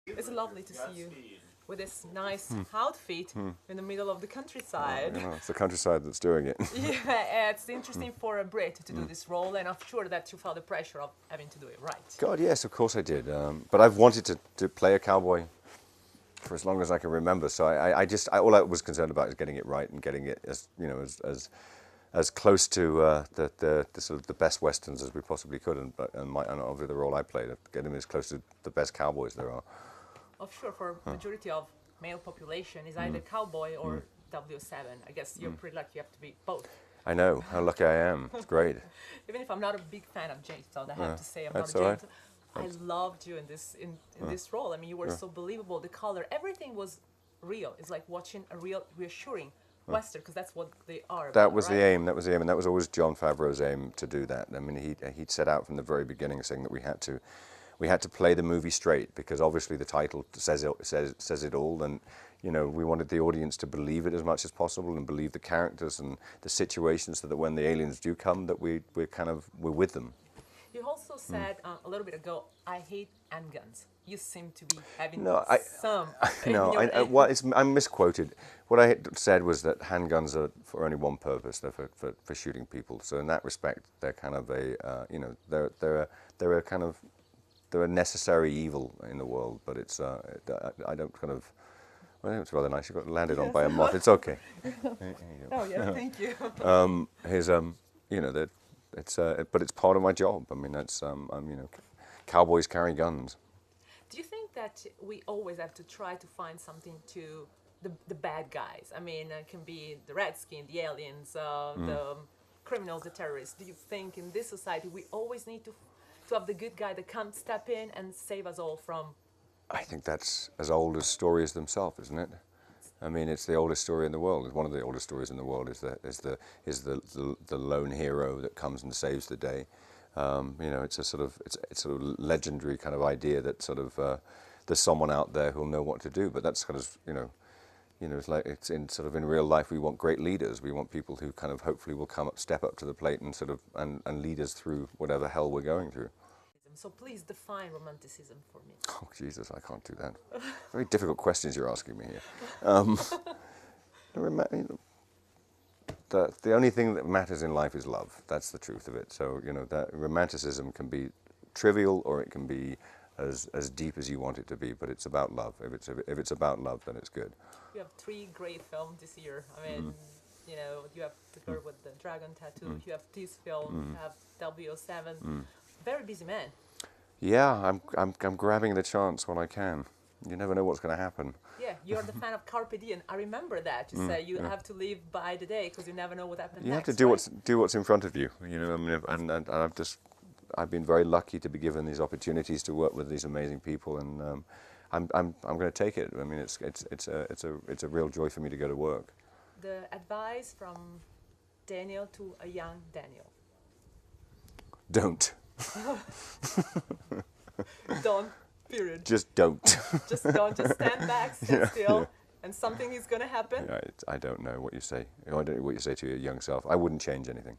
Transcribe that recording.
It's lovely to see you with this nice outfit in the middle of the countryside. It's the countryside that's doing it. Yeah, it's interesting for a Brit to do this role, and I'm sure that you felt the pressure of having to do it right. God, yes, of course I did. But I've wanted to play a cowboy for as long as I can remember. So all I was concerned about is getting it right and getting it as close to the sort of the best westerns as we possibly could, and obviously the role I played, getting as close to the best cowboys there are. Oh, sure, for majority of male population is either cowboy or W7. I guess you're pretty lucky you have to be both. I know, how lucky I am. It's great. Even if I'm not a big fan of James Todd, I have to say I'm not That's a all James. I loved you in this role. I mean, you were so believable. The color, everything was real. It's like watching a real, reassuring Western, because that's what they are. That was the aim. That was the aim, and that was always Jon Favreau's aim to do that. I mean, he'd set out from the very beginning saying that we had to play the movie straight, because obviously the title says it all, and we wanted the audience to believe it as much as possible and believe the characters and the situations, so that when the aliens do come, that we're with them. You also said a little bit ago, I hate handguns. You seem to be having some. I'm misquoted. What I had said was that handguns are for only one purpose. They're for shooting people. So in that respect, they're kind of they're a necessary evil in the world. But it's I don't kind of. Well, it's rather nice. You got landed on by a moth. It's okay. Oh yeah, thank you. But it's part of my job. I mean, that's cowboys carry guns. Do you think that we always have to try to find something to the bad guys? I mean, it can be the Redskins, the aliens, the criminals, the terrorists. Do you think in this society we always need to have the good guy that can step in and save us all from? I think that's as old as stories themselves, isn't it? I mean, it's the oldest story in the world. It's one of the oldest stories in the world. Is the lone hero that comes and saves the day. It's a sort of legendary kind of idea that sort of there's someone out there who'll know what to do. But that's kind of it's like it's in real life. We want great leaders. We want people who kind of hopefully will step up to the plate and sort of and lead us through whatever hell we're going through. So please define romanticism for me. Oh Jesus, I can't do that. Very difficult questions you're asking me here. The only thing that matters in life is love. That's the truth of it. So that romanticism can be trivial, or it can be as deep as you want it to be. But it's about love. If it's about love, then it's good. You have 3 great films this year. I mean, you have The Girl with the Dragon Tattoo. You have this film. You have W7. Very busy man. Yeah, I'm grabbing the chance when I can. You never know what's going to happen. Yeah, you're the fan of Carpe Diem. I remember that. You say you have to live by the day because you never know what happens next. You have to do what's in front of you. I mean, and I've been very lucky to be given these opportunities to work with these amazing people, and I'm going to take it. I mean, it's a real joy for me to go to work. The advice from Daniel to a young Daniel. Don't. Don't. Period. Just don't. Just don't. Just stand back, sit still, and something is going to happen. I don't know what you say. I don't know what you say to your young self. I wouldn't change anything.